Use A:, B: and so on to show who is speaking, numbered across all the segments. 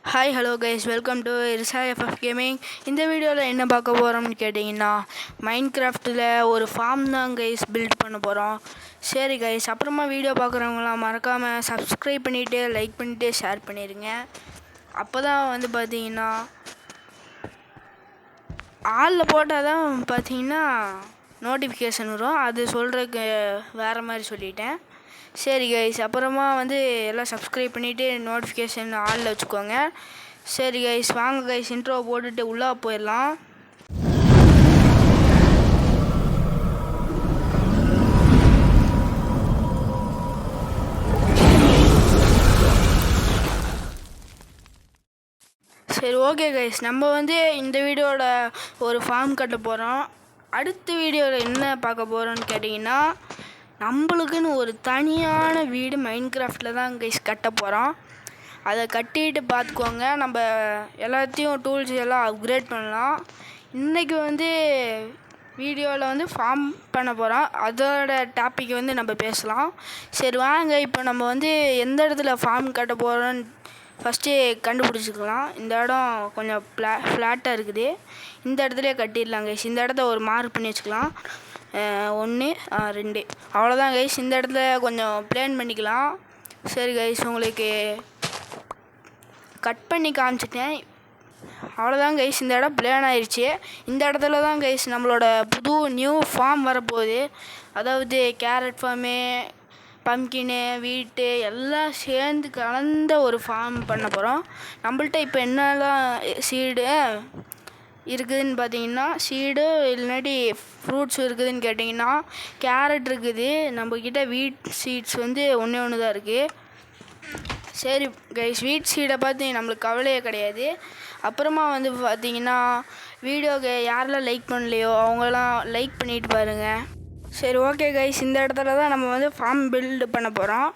A: Hi hello guys, welcome to Risa FF gaming. இந்த வீடியோவில் என்ன பார்க்க போகிறோம்னு கேட்டிங்கன்னா, மைண்ட் கிராஃப்டில் ஒரு ஃபார்ம் தான் கைஸ் பில்ட் பண்ண போகிறோம். சரி கைஸ், அப்புறமா வீடியோ பார்க்குறவங்களாம் மறக்காமல் சப்ஸ்கிரைப் பண்ணிவிட்டு லைக் பண்ணிவிட்டு ஷேர் பண்ணிடுங்க. அப்போ தான் வந்து பார்த்தீங்கன்னா ஆளில் போட்டால் தான் பார்த்தீங்கன்னா நோட்டிஃபிகேஷன் வரும். அது சொல்கிறதுக்கு வேறு மாதிரி சொல்லிட்டேன். சரி கைஸ், அப்புறமா வந்து எல்லாம் சப்ஸ்கிரைப் பண்ணிவிட்டு நோட்டிஃபிகேஷன் ஆளில் வச்சுக்கோங்க. சரி கைஸ், வாங்க கைஸ், இன்ட்ரோ போட்டுட்டு உள்ளே போயிடலாம். சரி ஓகே கைஸ், நம்ம வந்து இந்த வீடியோட ஒரு ஃபார்ம் கட்ட போகிறோம். அடுத்த வீடியோவில் என்ன பார்க்க போகிறோன்னு கேட்டிங்கன்னா, நம்மளுக்குன்னு ஒரு தனியான வீடு மைண்ட் கிராஃப்டில் தான் கைஸ் கட்ட போகிறோம். அதை கட்டிட்டு பார்த்துக்கோங்க. நம்ம எல்லாத்தையும் டூல்ஸ் எல்லாம் அப்கிரேட் பண்ணலாம். இன்றைக்கி வந்து வீடியோவில் வந்து ஃபார்ம் பண்ண போகிறோம். அதோட டாபிக் வந்து நம்ம பேசலாம். சரி வாங்க, இப்போ நம்ம வந்து எந்த இடத்துல ஃபார்ம் கட்ட போகிறோன்னு ஃபஸ்ட்டு கண்டுபிடிச்சிக்கலாம். இந்த இடம் கொஞ்சம் ஃப்ளாட்டாக இருக்குது. இந்த இடத்துலையே கட்டிடலாம் கைஸ். இந்த இடத்த ஒரு மார்க் பண்ணி வச்சுக்கலாம். 1 2 அவ்வளோதான் கைஸ். இந்த இடத்துல கொஞ்சம் பிளான் பண்ணிக்கலாம். சரி கைஸ், உங்களுக்கு கட் பண்ணி காமிச்சிட்டேன். அவ்வளோதான் கைஸ், இந்த இடம் பிளான் ஆயிடுச்சு. இந்த இடத்துல தான் கைஸ் நம்மளோட புது நியூ ஃபார்ம் வரப்போகுது. அதாவது கேரட் ஃபார்மு, பம்கினு, வீட்டு எல்லாம் சேர்ந்து கலந்த ஒரு ஃபார்ம் பண்ண போகிறோம். நம்மள்ட்ட இப்போ என்னெல்லாம் சீடு இருக்குதுன்னு பார்த்தீங்கன்னா, சீடு இல்லாட்டி ஃப்ரூட்ஸ் இருக்குதுன்னு கேட்டிங்கன்னா, கேரட் இருக்குது. நம்மக்கிட்ட வீட் சீட்ஸ் வந்து ஒன்று தான் இருக்குது. சரி கைஸ், வீட் சீடை பார்த்து நம்மளுக்கு கவலையே கிடையாது. அப்புறமா வந்து பார்த்தீங்கன்னா, வீடியோக்கு யாரெல்லாம் லைக் பண்ணலையோ அவங்களாம் லைக் பண்ணிட்டு பாருங்கள். சரி ஓகே கைஸ், இந்த இடத்துல தான் நம்ம வந்து ஃபார்ம் பில்டு பண்ண போகிறோம்.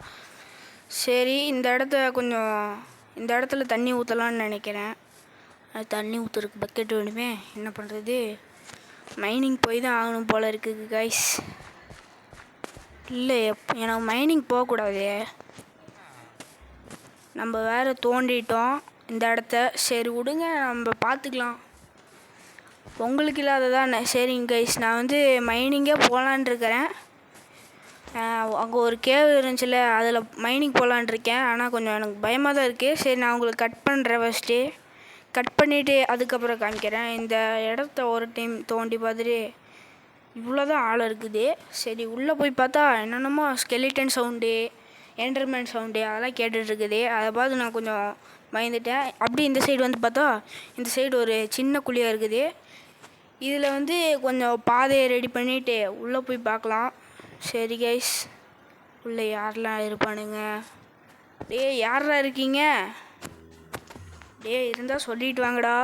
A: சரி, இந்த இடத்துல தண்ணி ஊற்றலான்னு நினைக்கிறேன். தண்ணி ஊற்றுறதுக்கு பக்கெட் வேணுமே, என்ன பண்ணுறது? மைனிங் போய் தான் ஆகணும் போல் இருக்குது கைஸ். இல்லை, எனக்கு மைனிங் போகக்கூடாது. நம்ம வேறு தோண்டிட்டோம் இந்த இடத்த. சரி விடுங்க, நம்ம பார்த்துக்கலாம். உங்களுக்கு இல்லாததான். சரிங்க கைஸ், நான் வந்து மைனிங்கே போகலான் இருக்கிறேன். அங்கே ஒரு கேவ் இருந்துச்சுல, அதில் மைனிங் போகலான் இருக்கேன். ஆனால் கொஞ்சம் எனக்கு பயமாக தான் இருக்குது. சரி, நான் உங்களுக்கு கட் பண்ணுறேன். ஃபஸ்ட்டு கட் பண்ணிவிட்டு அதுக்கப்புறம் காமிக்கிறேன். இந்த இடத்த ஒரு டைம் தோண்டி பார்த்துட்டு இவ்வளோ தான் ஆழம் இருக்குது. சரி, உள்ளே போய் பார்த்தா என்னென்னமோ ஸ்கெலிட்டன் சவுண்டு, என்டர்மேன் சவுண்டு அதெல்லாம் கேட்டுட்ருக்குது. அதை பார்த்து நான் கொஞ்சம் பயந்துட்டேன். அப்படி இந்த சைடு வந்து பார்த்தா இந்த சைடு ஒரு சின்ன குழியாக இருக்குது. இதில் வந்து கொஞ்சம் பாதையை ரெடி பண்ணிவிட்டு உள்ளே போய் பார்க்கலாம். சரி கைஸ், உள்ளே யாரெல்லாம் இருப்பானுங்க? யாரெல்லாம் இருக்கீங்க? இருந்தால் சொல்லிட்டு வாங்கடா.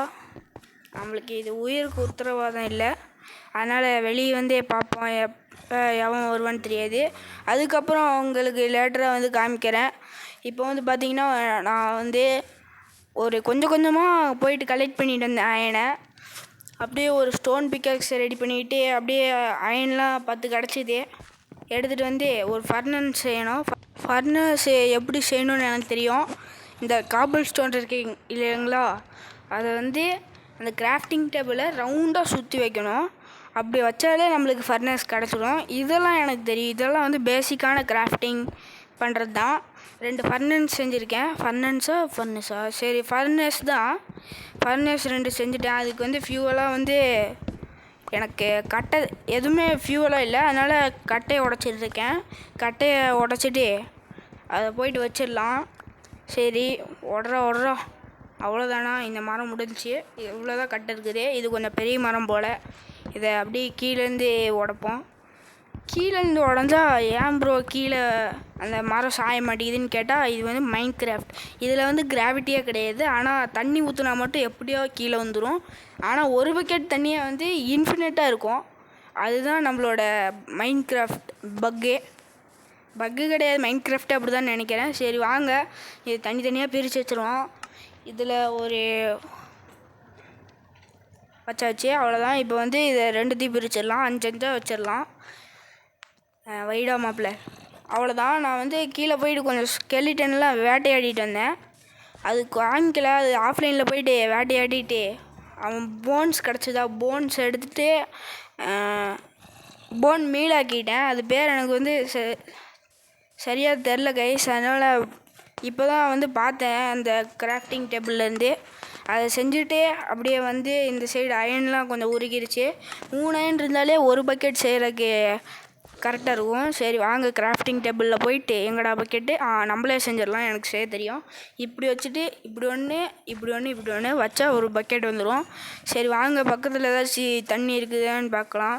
A: நம்மளுக்கு இது உயிருக்கு உத்தரவாதம் இல்லை. அதனால் வெளியே வந்தே பார்ப்போம். எவன் வருவான்னு தெரியாது. அதுக்கப்புறம் உங்களுக்கு லேட்டராக வந்து காமிக்கிறேன். இப்போ வந்து பார்த்திங்கன்னா, நான் வந்து கொஞ்சம் கொஞ்சமாக போயிட்டு கலெக்ட் பண்ணிட்டு வந்தேன் அயனை. அப்படியே ஒரு ஸ்டோன் பிக்காக்ஸை ரெடி பண்ணிக்கிட்டு அப்படியே அயன்லாம் 10 கிடச்சிது. எடுத்துகிட்டு வந்து ஒரு ஃபர்னஸ் செய்யணும். ஃபர்னஸ் எப்படி செய்யணும்னு எனக்கு தெரியும். இந்த காபிள் ஸ்டோன் இருக்கு இல்லைங்களா, அதை வந்து அந்த கிராஃப்டிங் டேபிளை ரவுண்டாக சுற்றி வைக்கணும். அப்படி வச்சாலே நம்மளுக்கு ஃபர்னஸ் கிடச்சிடும். இதெல்லாம் எனக்கு தெரியும். இதெல்லாம் வந்து பேசிக்கான கிராஃப்டிங் பண்ணுறது தான். 2 ஃபர்னஸ் செஞ்சுருக்கேன். ஃபர்னஸா சரி, ஃபர்னஸ் தான். ஃபர்னஸ் 2 செஞ்சுட்டேன். அதுக்கு வந்து ஃபியூவலாக வந்து எனக்கு கட்டை எதுவுமே ஃபியூவலாக இல்லை. அதனால் கட்டையை உடச்சிட்ருக்கேன். கட்டையை உடச்சிட்டு அதை போயிட்டு வச்சிடலாம். சரி, உடறோம் அவ்வளோதானா? இந்த மரம் முடிஞ்சிச்சு. இவ்வளோதான் கட்டை இருக்குது. இது கொஞ்சம் பெரிய மரம் போல். இதை அப்படியே கீழேருந்து உடைப்போம். கீழேருந்து உடஞ்சா ஏன் ப்ரோ கீழே அந்த மரம் சாய மாட்டேங்குதுன்னு கேட்டால், இது வந்து மைண்ட் கிராஃப்ட். இதில் வந்து கிராவிட்டியே கிடையாது. ஆனால் தண்ணி ஊற்றினா மட்டும் எப்படியோ கீழே வந்துடும். ஆனால் ஒரு பக்கெட் தண்ணியை வந்து இன்ஃபினிட்டாக இருக்கும். அதுதான் நம்மளோட மைண்ட் கிராஃப்ட் பக்கு கிடையாது, மைண்ட் கிராஃப்ட் அப்படி தான் நினைக்கிறேன். சரி வாங்க, இது தனித்தனியாக பிரித்து வச்சுருவோம். இதில் ஒரு வச்சாச்சு, அவ்வளோதான். இப்போ வந்து இதை 2த்தையும் பிரிச்சிடலாம். 5 வச்சிடலாம். வைடா மாப்பிள்ள. அவ்வளோதான். நான் வந்து கீழே போயிட்டு கொஞ்சம் ஸ்கெலிட்டன்லாம் வேட்டையாடிட்டு வந்தேன். அது காமிக்கல. அது ஆஃப்லைனில் போயிட்டு வேட்டையாடிட்டு அவன் போன்ஸ் கிடச்சதா போன்ஸ் எடுத்துகிட்டு போன் மீளாக்கிட்டேன். அது பேர் எனக்கு வந்து சரியாக தெரில கைஸ். அதனால் இப்போ தான் வந்து பார்த்தேன் அந்த கிராஃப்டிங் டேபிள்லேருந்து. அதை செஞ்சுட்டு அப்படியே வந்து இந்த சைடு அயன்லாம் கொஞ்சம் உருகிருச்சு. 3 அயன் இருந்தாலே ஒரு பக்கெட் செய்கிறதுக்கு கரெக்டாக இருக்கும். சரி வாங்க கிராஃப்டிங் டேபிளில் போயிட்டு எங்கடா பக்கெட்டு நம்மளே செஞ்சிடலாம். எனக்கு செய்ய தெரியும். இப்படி வச்சுட்டு இப்படி ஒன்று இப்படி ஒன்று இப்படி ஒன்று வச்சா ஒரு பக்கெட் வந்துடும். சரி வாங்க பக்கத்தில் ஏதாச்சும் தண்ணி இருக்குதான்னு பார்க்கலாம்.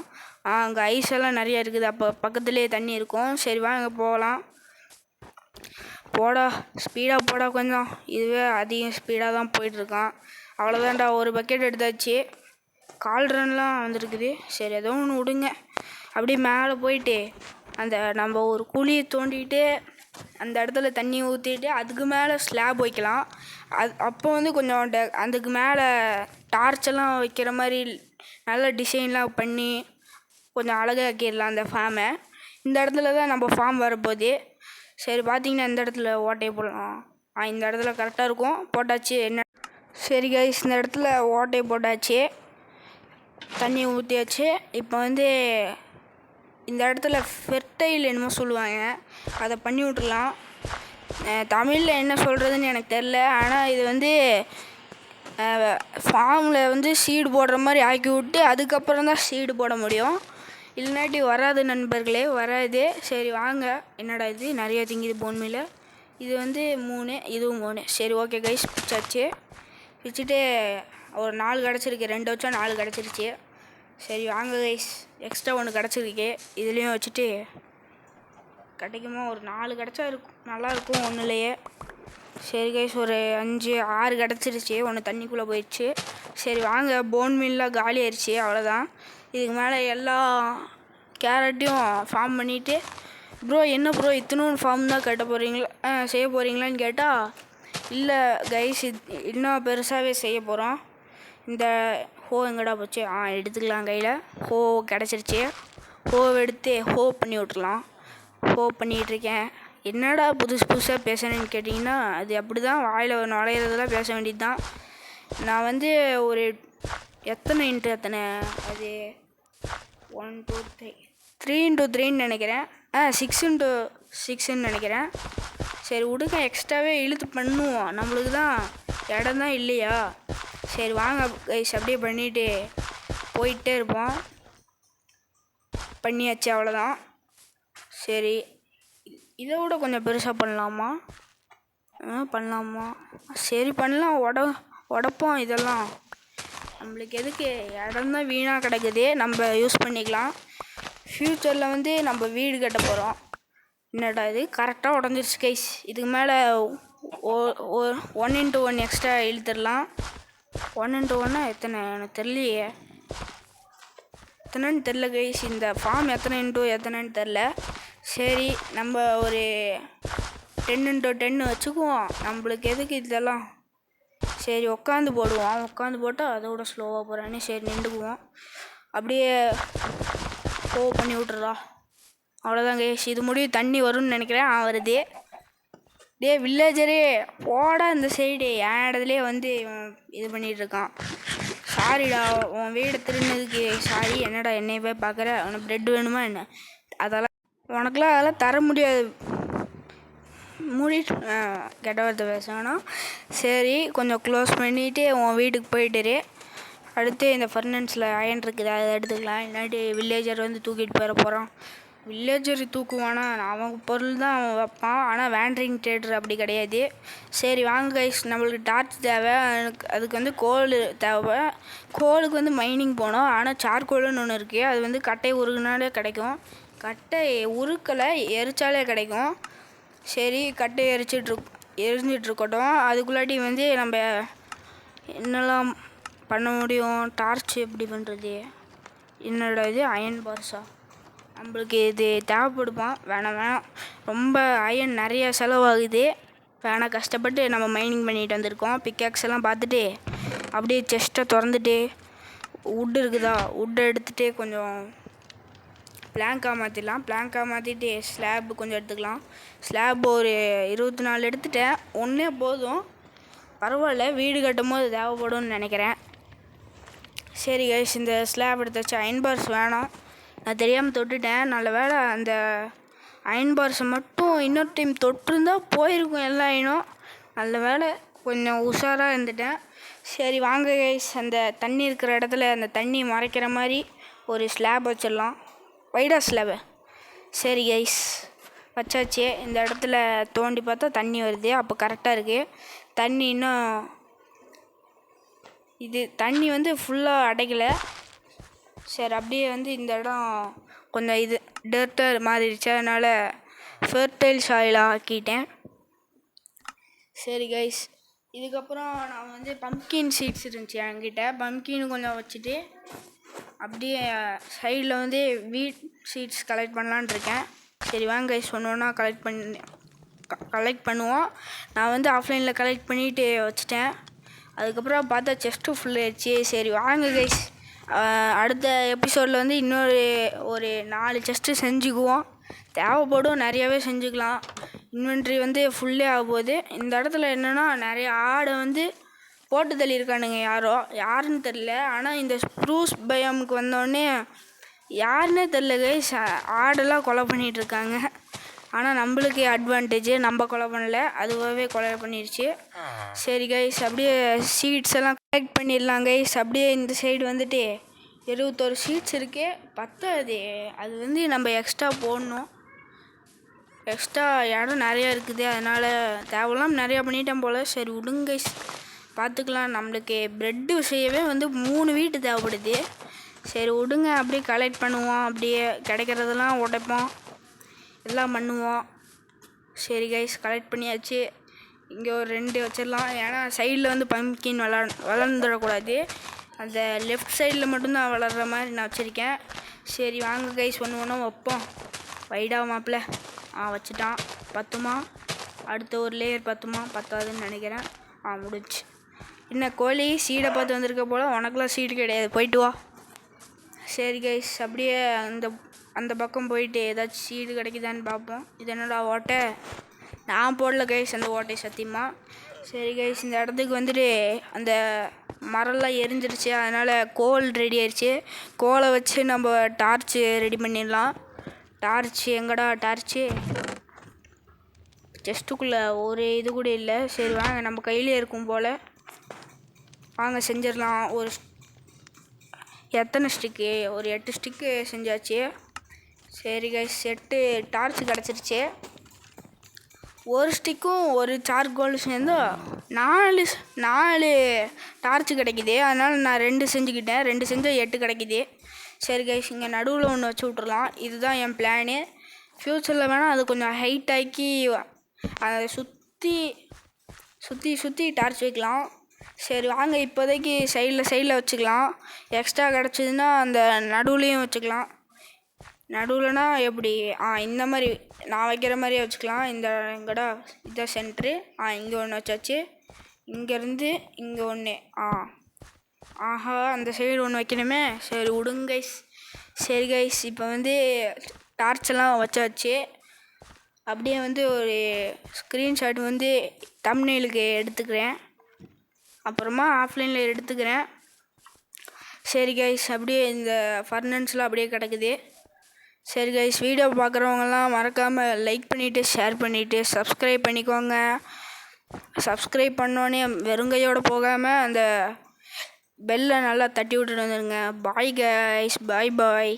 A: அங்கே ஐஸ் எல்லாம் நிறையா இருக்குது. அப்போ பக்கத்துலேயே தண்ணி இருக்கும். சரி வாங்க போகலாம். போடா ஸ்பீடாக போடா கொஞ்சம். இதுவே அதிகம் ஸ்பீடாக தான் போயிட்டுருக்கான். அவ்வளோதான்டா ஒரு பக்கெட் எடுத்தாச்சு. கால்ரன்லாம் வந்துருக்குது. சரி ஏதோ ஒன்று விடுங்க. அப்படியே மேலே போயிட்டு அந்த நம்ம ஒரு குழியை தோண்டிட்டு அந்த இடத்துல தண்ணி ஊற்றிட்டு அதுக்கு மேலே ஸ்லாப் வைக்கலாம். அப்போ வந்து கொஞ்சம் அதுக்கு மேலே டார்ச்செல்லாம் வைக்கிற மாதிரி நல்ல டிசைன்லாம் பண்ணி கொஞ்சம் அழகாக்கிடலாம் அந்த ஃபார்மை. இந்த இடத்துல தான் நம்ம ஃபார்ம் வரப்போகுது. சரி பார்த்தீங்கன்னா இந்த இடத்துல ஓட்டையை போடலாம். இந்த இடத்துல கரெக்டாக இருக்கும். போட்டாச்சு. என்ன சரி கைஸ், இந்த இடத்துல ஓட்டையை போட்டாச்சு, தண்ணி ஊற்றியாச்சு. இப்போ வந்து இந்த இடத்துல ஃபெர்டைல் என்னமோ சொல்லுவாங்க, அதை பண்ணி விட்டுலாம். தமிழில் என்ன சொல்கிறதுன்னு எனக்கு தெரில. ஆனால் இது வந்து ஃபார்மில் வந்து சீடு போடுற மாதிரி ஆக்கி விட்டு அதுக்கப்புறம் தான் சீடு போட முடியும். இல்லைனாட்டி வராது நண்பர்களே, வராது. சரி வாங்க. என்னடா இது நிறைய திங்குது போன்மையில். இது வந்து 3, இதுவும் 3. சரி ஓகே கைஸ், பிடிச்சாச்சு. பிடிச்சிட்டு ஒரு 4 கிடச்சிருக்கு. 2 வச்சா 4 கிடச்சிருச்சு. சரி வாங்க கைஸ், எக்ஸ்ட்ரா 1 கிடச்சிருக்கு. இதுலேயும் வச்சுட்டு கிடைக்குமா ஒரு 4 கிடச்சா இருக்கும், நல்லாயிருக்கும் ஒன்றுலையே. சரி கைஸ், ஒரு 5 6 கிடச்சிருச்சு. 1 தண்ணிக்குள்ளே போயிடுச்சு. சரி வாங்க, போன் மீல்லாம் காலி ஆயிடுச்சு. அவ்வளோதான். இதுக்கு மேலே எல்லா கேரட்டையும் ஃபார்ம் பண்ணிவிட்டு ப்ரோ என்ன ப்ரோ இத்தனும் ஃபார்ம் தான் கட்ட போகிறீங்களா செய்ய போகிறீங்களான்னு கேட்டால் இல்லை கைஸ், இன்னும் பெருசாகவே செய்ய போகிறோம். இந்த ஹோ எங்கடா போச்சு? எடுத்துக்கலாம் கையில். ஹோ கிடச்சிருச்சு. ஹோவை எடுத்து ஹோ பண்ணி விட்றலாம். ஹோ பண்ணிகிட்ருக்கேன். என்னடா புதுசாக பேசுகிறேன்னு கேட்டிங்கன்னா அது அப்படி தான், வாயில் நுழையிறதெல்லாம் பேச வேண்டியது தான். நான் வந்து ஒரு எத்தனை அது 1 2 3 3x3ன்னு நினைக்கிறேன். 6x6ன்னு நினைக்கிறேன். சரி விடுங்க, எக்ஸ்ட்ராவே இழுத்து பண்ணுவோம். நம்மளுக்கு தான் இடம் தான் இல்லையா. சரி வாங்க கைஸ், அப்படியே பண்ணிவிட்டு போயிட்டே இருப்போம். பண்ணியாச்சு, அவ்வளோதான். சரி இதை விட கொஞ்சம் பெருசாக பண்ணலாமா? பண்ணலாமா? சரி பண்ணலாம். உடப்போம் இதெல்லாம். நம்மளுக்கு எதுக்கு, இடம் தான் வீணாக கிடக்குது, நம்ம யூஸ் பண்ணிக்கலாம். ஃப்யூச்சரில் வந்து நம்ம வீடு கட்ட போகிறோம். என்னடா இது கரெக்டாக உடஞ்சிருச்சு கைஸ். இதுக்கு மேலே 1x1 எக்ஸ்ட்ரா இழுத்துடலாம். 1x1 எத்தனை எனக்கு தெரியலையே, எத்தனைன்னு தெரில கைஸ். இந்த ஃபார்ம் எத்தனைன்னு தெரில. சரி நம்ம ஒரு 10x10 வச்சுக்குவோம். நம்மளுக்கு எதுக்கு இதெல்லாம். சரி உட்காந்து போடுவோம். உட்காந்து போட்டால் அதோட ஸ்லோவாக போகிறானே. சரி நின்றுக்குவோம். அப்படியே போ பண்ணி விட்றா. அவ்வளோதான் கைஸ், இது முடிவு. தண்ணி வரும்னு நினைக்கிறேன். வருது. வில்லேஜரே போடா இந்த சைடு. என் இடத்துலேயே வந்து இது பண்ணிகிட்ருக்கான். சாரிடா, உன் வீடை திருநதுக்கு சாரி. என்னடா என்னைய போய் பார்க்குற? உனக்கு ப்ரெட் வேணுமா என்ன? அதெல்லாம் உனக்குலாம் அதெல்லாம் தர முடியாது. மூடிட்டு கெட்ட வார்த்தை பேசணும். சரி கொஞ்சம் க்ளோஸ் பண்ணிவிட்டு உன் வீட்டுக்கு போயிட்டுரு. அடுத்து இந்த ஃபர்னன்ஸில் அயன் இருக்குது, அதை எடுத்துக்கலாம். இல்லாட்டி வில்லேஜர் வந்து தூக்கிட்டு போயிட போகிறான். வில்லேஜர் தூக்குவானா? அவன் பொருள் தான் அவன் வைப்பான். ஆனால் வேண்ட்ரிங் ட்ரேடர் அப்படி கிடையாது. சரி வாங்க கைஸ், நம்மளுக்கு டார்ச் தேவை. அதுக்கு வந்து கோல் தேவை. கோலுக்கு வந்து மைனிங் போகணும். ஆனால் சார்கோல்னு ஒன்று இருக்குது, அது வந்து கட்டை உருகுனாலே கிடைக்கும். கட்டை உருக்கலை, எரிச்சாலே கிடைக்கும். சரி கட்டை எரிஞ்சிட்ருக்கட்டும். அதுக்குள்ளாட்டி வந்து நம்ம என்னெல்லாம் பண்ண முடியும்? டார்ச் எப்படி பண்ணுறது? என்னோட இது அயன் பார்ஸா? நம்மளுக்கு இது தேவைப்படுமா? வேணாம். ரொம்ப அயன் நிறைய செலவாகுது. வேணாம், கஷ்டப்பட்டு நம்ம மைனிங் பண்ணிட்டு வந்திருக்கோம். பிக்காக்ஸ் எல்லாம் பார்த்துட்டு அப்படியே செஸ்ட்டை திறந்துட்டு வுட்டு இருக்குதா, வுட்டை எடுத்துகிட்டு கொஞ்சம் பிளாங்காக மாற்றிடலாம். பிளாங்காக மாற்றிட்டு ஸ்லாப் கொஞ்சம் எடுத்துக்கலாம். ஸ்லாப் ஒரு 24 எடுத்துட்டேன். ஒன்றே போதும். பரவாயில்ல, வீடு கட்டும் போது தேவைப்படும்னு நினைக்கிறேன். சரி கைஸ், இந்த ஸ்லாப் எடுத்து வச்சு அயன் பார்ஸ் வேணாம், நான் தெரியாமல் தொட்டுட்டேன். நல்ல வேளை அந்த அயன் பார்ஸை மட்டும் இன்னொரு டைம் தொட்டிருந்தா போயிருக்கும் எல்லா அயனும். நல்ல வேளை கொஞ்சம் உஷாராக இருந்துட்டேன். சரி வாங்க கைஸ், அந்த தண்ணி இருக்கிற இடத்துல அந்த தண்ணி மறைக்கிற மாதிரி ஒரு ஸ்லாப் வச்சிடலாம். வைடா ஸ்லாபு. சரி கைஸ், வச்சாச்சு. இந்த இடத்துல தோண்டி பார்த்தா தண்ணி வருது, அப்போ கரெக்டாக இருக்குது. தண்ணி இன்னும் இது தண்ணி வந்து ஃபுல்லாக அடைக்கலை. சரி, அப்படியே வந்து இந்த இடம் கொஞ்சம் இது டர்ட்டர் மாறிடுச்சு, அதனால் ஃபெர்டைல் சாயிலாக ஆக்கிட்டேன். சரி கைஸ், இதுக்கப்புறம் நான் வந்து பம்ப்கின் சீட்ஸ் இருந்துச்சு என்கிட்ட, பம்ப்கின் கொஞ்சம் வச்சுட்டு அப்படியே சைடில் வந்து வீட் சீட்ஸ் கலெக்ட் பண்ணலான் இருக்கேன். சரி வாங்க கைஸ், ஒன்று கலெக்ட் பண்ணுவோம். நான் வந்து ஆஃப்லைனில் கலெக்ட் பண்ணிவிட்டு வச்சுட்டேன். அதுக்கப்புறம் பார்த்தா செஸ்ட்டு ஃபுல் ஆயிடுச்சு. சரி வாங்க கைஸ், அடுத்த எபிசோடில் வந்து ஒரு 4 செஸ்ட்டு செஞ்சுக்குவோம். தேவைப்படும், நிறையாவே செஞ்சுக்கலாம். இன்வென்ட்ரி வந்து ஃபுல்லே ஆகப்போகுது. இந்த இடத்துல என்னென்னா நிறைய ஆடை வந்து போட்டு தள்ளியிருக்கானுங்க, யாருன்னு தெரில. ஆனால் இந்த ஸ்ப்ரூஸ் பயாமுக்கு வந்தோடனே யாருன்னே தெரில கைஸ், ஆடெல்லாம் கொலை பண்ணிகிட்ருக்காங்க. ஆனால் நம்மளுக்கு அட்வான்டேஜ், நம்ம கொலை பண்ணல, அதுவாகவே கொலை பண்ணிடுச்சு. சரி கைஸ், அப்படியே சீட்ஸ் எல்லாம் கலெக்ட் பண்ணிடலாம் கைஸ். அப்படியே இந்த சைடு வந்துட்டு 21 சீட்ஸ் இருக்கு, பத்தாது. அது வந்து நம்ம எக்ஸ்ட்ரா போடணும். எக்ஸ்ட்ரா இடம் நிறையா இருக்குது, அதனால் தேவையில்லாம் நிறையா பண்ணிட்டேன் போல். சரி விடுங்க கைஸ், பார்த்துக்கலாம். நம்மளுக்கு ப்ரெட்டு செய்யவே வந்து 3 வீட்டு தேவைப்படுது. சரி விடுங்க, அப்படியே கலெக்ட் பண்ணுவோம். அப்படியே கிடைக்கிறதெல்லாம் உடைப்போம், எல்லாம் பண்ணுவோம். சரி கைஸ், கலெக்ட் பண்ணியாச்சு. இங்கே ஒரு 2 வச்சிடலாம், ஏன்னா சைடில் வந்து பம்ப்கின் வளர்ந்துடக்கூடாது. அந்த லெஃப்ட் சைடில் மட்டும்தான் வளர்கிற மாதிரி நான் வச்சுருக்கேன். சரி வாங்க கைஸ், ஒன்று வைப்போம். வைடா மாப்பிள்ள. வச்சுட்டான். பத்துமா? அடுத்த ஒரு லேயர் பத்துமா? பத்தாதுன்னு நினைக்கிறேன். முடிச்சு. என்ன கோழி சீடை பார்த்து வந்திருக்க போல், உனக்குலாம் சீடு கிடையாது, போயிட்டு வா. சரி கைஸ், அப்படியே அந்த பக்கம் போயிட்டு ஏதாச்சும் சீடு கிடைக்குதான்னு பார்ப்போம். இது என்னடா ஓட்டை? நான் போடல கைஸ் அந்த ஓட்டை, சத்தியமாக. சரி கைஸ், இந்த இடத்துக்கு வந்துட்டு அந்த மரம்லாம் எரிஞ்சிருச்சு, அதனால் கோல் ரெடி ஆயிடுச்சு. கோலை வச்சு நம்ம டார்ச்சு ரெடி பண்ணிடலாம். டார்ச்சு எங்கடா? டார்ச்சு செஸ்ட்டுக்குள்ளே ஒரு இது கூட இல்லை. சரி வாங்க, நம்ம கையிலே இருக்கும் போல். வாங்க செஞ்சிடலாம். எத்தனை ஸ்டிக்கு? ஒரு 8 ஸ்டிக்கு செஞ்சாச்சு. சரி கைஸ், 8 டார்ச் கிடச்சிருச்சு. ஒரு ஸ்டிக்கும் ஒரு சார்கோல் சேர்ந்தா 4 டார்ச்சு கிடைக்கிது. அதனால் நான் 2 செஞ்சுக்கிட்டேன். 2 செஞ்சால் 8 கிடைக்கிது. சரி கைஸ், இங்கே நடுவில் ஒன்று வச்சு விட்றலாம். இதுதான் என் பிளானு. ஃப்யூச்சரில் வேணால் அது கொஞ்சம் ஹைட் ஆக்கி அதை சுற்றி டார்ச் வைக்கலாம். சரி வாங்க, இப்போதைக்கு சைடில் வச்சுக்கலாம். எக்ஸ்ட்ரா கிடச்சிதுன்னா அந்த நடுவுலையும் வச்சுக்கலாம். நடுவில்னா எப்படி? இந்த மாதிரி நான் வைக்கிற மாதிரியே வச்சுக்கலாம். எங்கடா இதான் சென்ட்ரு. இங்கே ஒன்று வச்சாச்சு. இங்கேருந்து இங்கே ஒன்று. ஆஹா, அந்த சைடு ஒன்று வைக்கணுமே. சரி விடுங்க கைஸ். சரி கைஸ், இப்போ வந்து டார்ச்செல்லாம் வச்சாச்சு. அப்படியே வந்து ஒரு ஸ்க்ரீன்ஷாட் வந்து தம்ப்நெயிலுக்கு எடுத்துக்கிறேன், அப்புறமா ஆஃப்லைனில் எடுத்துக்கிறேன். சரி கைஸ், அப்படியே இந்த ஃபர்னன்ஸ்லாம் அப்படியே கிடக்குது. சரி கைஸ், வீடியோ பார்க்குறவங்கலாம் மறக்காமல் லைக் பண்ணிவிட்டு ஷேர் பண்ணிவிட்டு சப்ஸ்கிரைப் பண்ணிக்கோங்க. சப்ஸ்கிரைப் பண்ணோன்னே வெறுங்கையோடு போகாமல் அந்த பெல்லை நல்லா தட்டி விட்டுட்டு வந்துடுங்க. பாய் கைஸ், பாய்.